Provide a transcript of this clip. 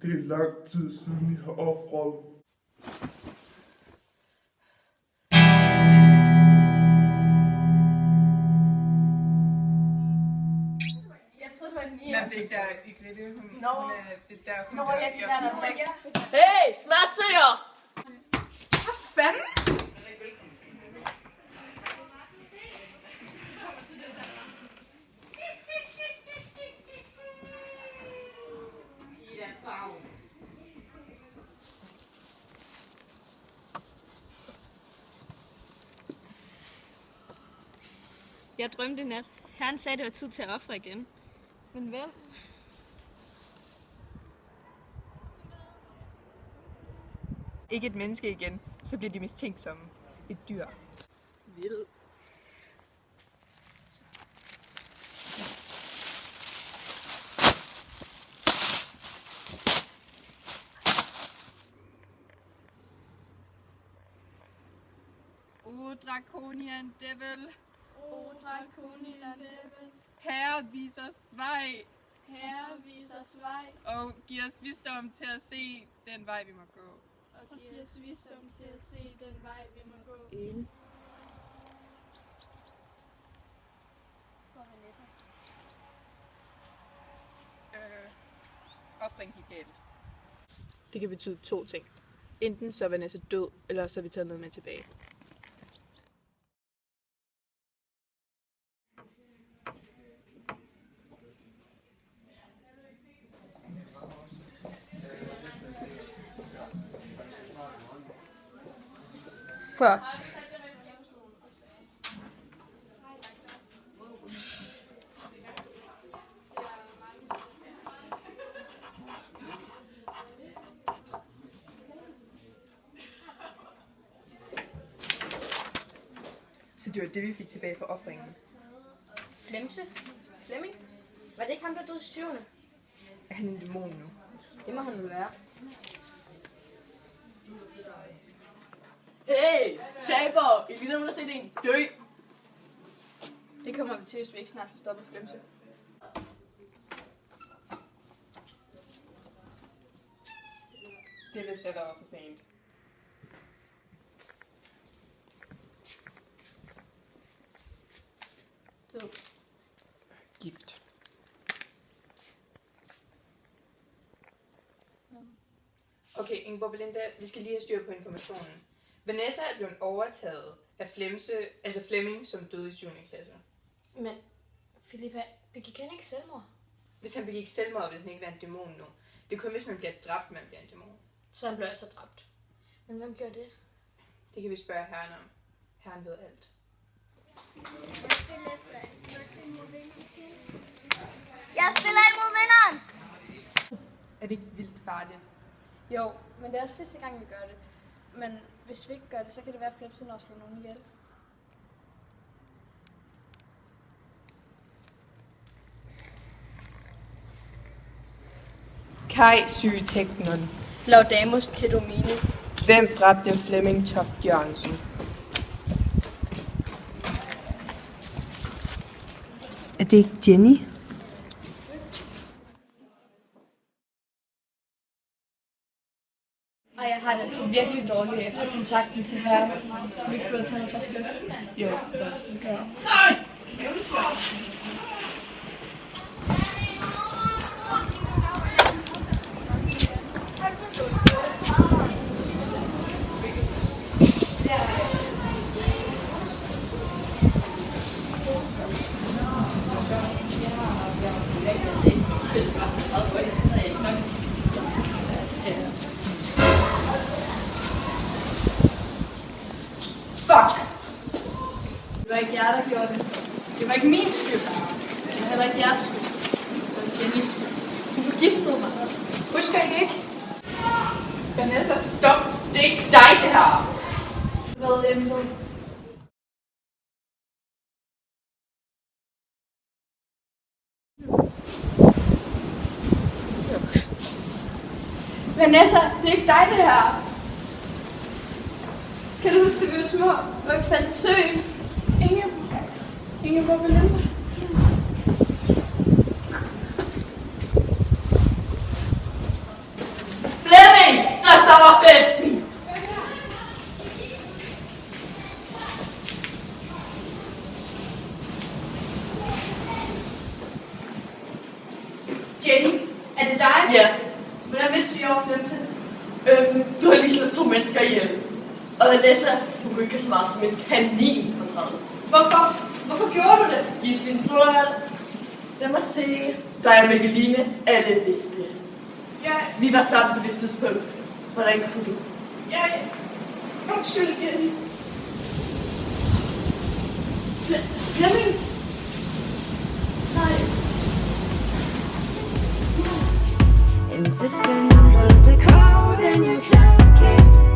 Det er lang tid siden, I har ofret. Jeg troede, det var en Nej, det er ikke der i Grete. Hun er det der, hun Nå, jeg kan der væk. Hey, snart se jer! Hvad fanden? Jeg drømte i nat. Herren sagde, det var tid til at ofre igen. Men hvem? Ikke et menneske igen, så bliver de mistænksomme. Et dyr. Vild. O Draconian Devil, O Draconian Devil, Herre viser os vej Herre vis os vej, og giv os visdom til at se den vej, vi må gå. og giv os visdom til at se den vej, vi må gå. For Vanessa. Offring gik galt. Det kan betyde to ting. Enten så er Vanessa død, eller så er vi taget noget med tilbage. Fuck. Så det var det, vi fik tilbage fra offringen. Flemse? Flemming? Var det ikke ham, der døde 7. Er han en dæmon nu? Det må han vel være. Hey, taber! I ligner, man har set en dø! Det kommer vi til, hvis vi ikke snart får stoppet Flemse. Det er vist det, der var for sent. Død. Gift. Okay, Ingeborg Belinda, vi skal lige have styr på informationen. Vanessa er blevet overtaget af Flemming, som døde i 7. klasse. Men, Filippa, begik han ikke selvmord? Hvis han begik selvmord, vil han ikke være en dæmon nu. Det er kun, hvis man bliver dræbt, man bliver en dæmon. Så han blev altså dræbt. Men hvem gjorde det? Det kan vi spørge herren om. Herren ved alt. Jeg spiller imod vinderen! Er det ikke vildt farligt? Jo, men det er også sidste gang, vi gør det. Men hvis vi ikke gør det, så kan det være, at Flemse når slår nogen ihjel. Kai Sygeteknon. Laudamus til Domine. Hvem dræbte Flemming Toft Jørgensen? Er det ikke Jenny? Ej, jeg har det altså virkelig dårligt efter kontakten til herre. Skal vi ikke gå og tage noget frisk luft? Jo. Okay. Fuck! Det var ikke jer, der gjorde det. Det var ikke min skyld. Det var heller ikke jeres skyld. Det var Jennys skyld. Hun forgiftede mig. Husker I ikke? Vanessa, stop! Det er ikke dig, det her! Hvad end du? Vanessa, det er ikke dig, det her. Kan du huske, at vi var små, og vi fandt søen? Ingeborg Belinda. Ja. Hvordan vidste du, jeg var Flemse? Du har lige slået 2 mennesker ihjel. Og Vanessa, du kunne ikke have smart som en kanin på træet. Hvorfor? Hvorfor gjorde du det? Gift i din sodavand. Lad mig se. Dig og Mikkeline, alle vidste det. Vi var sammen på det tidspunkt. Hvordan kunne du? Undskyld, Jenny. Flemming? Nej. Into the cold in your jacket.